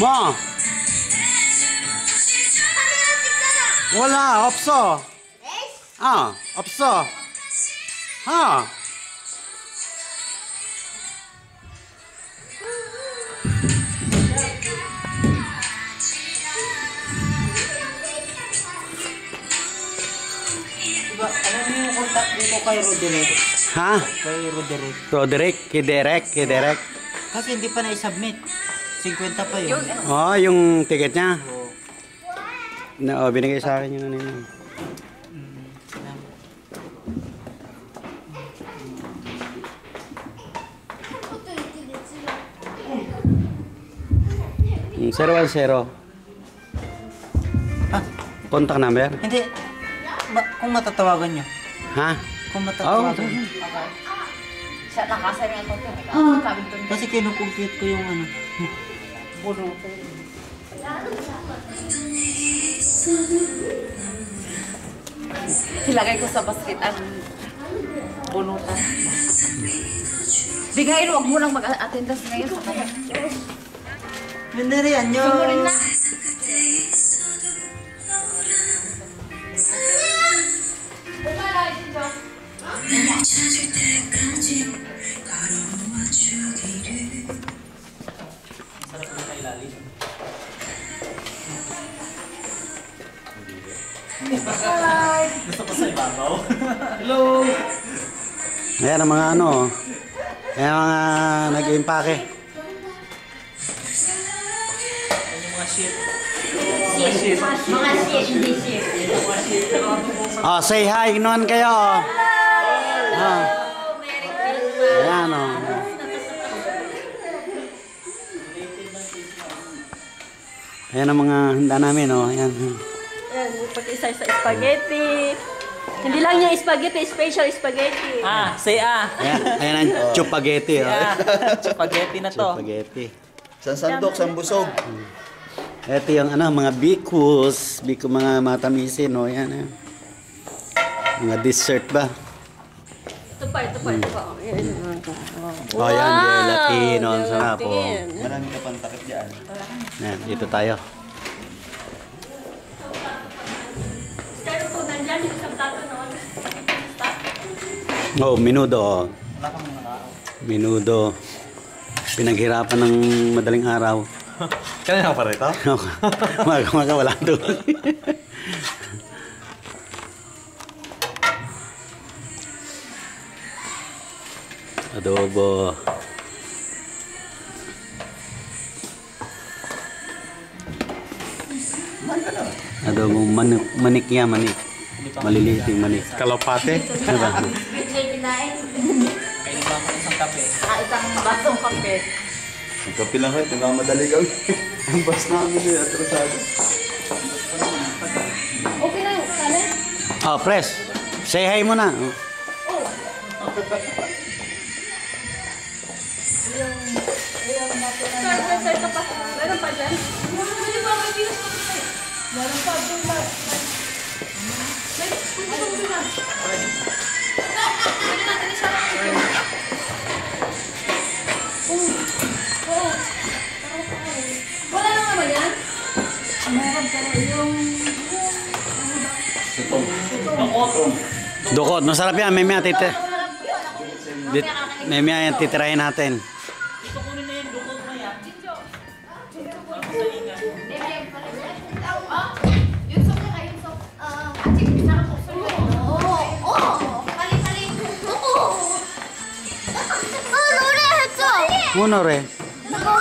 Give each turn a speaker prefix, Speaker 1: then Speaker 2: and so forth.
Speaker 1: 뭐? 몰라, 없어. 없어.
Speaker 2: Diba, alam mo yung contact dito kay Roderick?
Speaker 1: Ha?
Speaker 2: Kay Roderick.
Speaker 1: Roderick? Kay Derek?
Speaker 2: Kasi hindi pa na-submit. 50 pa yun.
Speaker 1: Oh, yung ticket niya?
Speaker 2: Oo.
Speaker 1: Binigay sa akin yung ano yun. Yung 010. Contact number?
Speaker 2: Hindi. Kung matatawagan nyo.
Speaker 1: Ha?
Speaker 2: Kung matatawagan nyo.
Speaker 3: Siya nakasay nga ito.
Speaker 2: Kasi kinukumpute ko yung ano.
Speaker 3: Ilagay ko sa basket ang bunutan. Bigayin, huwag mo lang mag-attendance ngayon sa kanya.
Speaker 2: Hindi rin nyo.
Speaker 3: Sumurin na.
Speaker 2: Gusto ko sa ibabaw. Hello!
Speaker 1: Ayan ang mga ano. Ayan ang mga nag-impake.
Speaker 2: Mga shit.
Speaker 3: Mga shit, hindi shit.
Speaker 1: Oh, say hi noon kayo.
Speaker 3: Merry Christmas.
Speaker 1: Ayan o. Ayan ang mga handa namin o. Ayan.
Speaker 4: Ayan, pag-isa sa spaghetti. Hindi lang yung spaghetti, special spaghetti.
Speaker 2: Say
Speaker 1: Ayan ang chupageti o.
Speaker 2: Spaghetti na to.
Speaker 1: Chupageti.
Speaker 5: Isang sandok, isang busog.
Speaker 1: Ito yung ano, mga bikus. Mga matamisin o. Ayan. Ayan. Mga dessert ba?
Speaker 4: Ito pa.
Speaker 1: Oh, yan, gelatin. Ang sarap po.
Speaker 5: Marami ka pang takip dyan.
Speaker 1: Ayan, dito tayo.
Speaker 4: Pero po, nandyan yung isang tato noon.
Speaker 1: Oh, menudo. Menudo. Pinaghirapan ng madaling araw.
Speaker 5: Kanina pa rito?
Speaker 1: Maga wala doon. Adobo. Adobo manik ya, manik. Maliliit yung manik.
Speaker 5: Kalapate?
Speaker 1: Diba?
Speaker 3: Kinain.
Speaker 2: Kailan ba ako isang kape?
Speaker 3: Isang basong kape.
Speaker 5: Ang kapi lang kayo, nagmamadali kami. Ang bus namin eh, atrasado.
Speaker 3: Okay na yung kanin?
Speaker 1: Oh, press. Say hi muna.
Speaker 4: Sir ka pa. Meron pa dyan? Meron pa dyan ba? Wala lang naman yan? Meron pa yung...
Speaker 1: Dukot. Masarap yan. May maya yan titirahin natin.
Speaker 2: Ito kunin na yung dukot na yan.
Speaker 1: Uno re.
Speaker 3: Nako.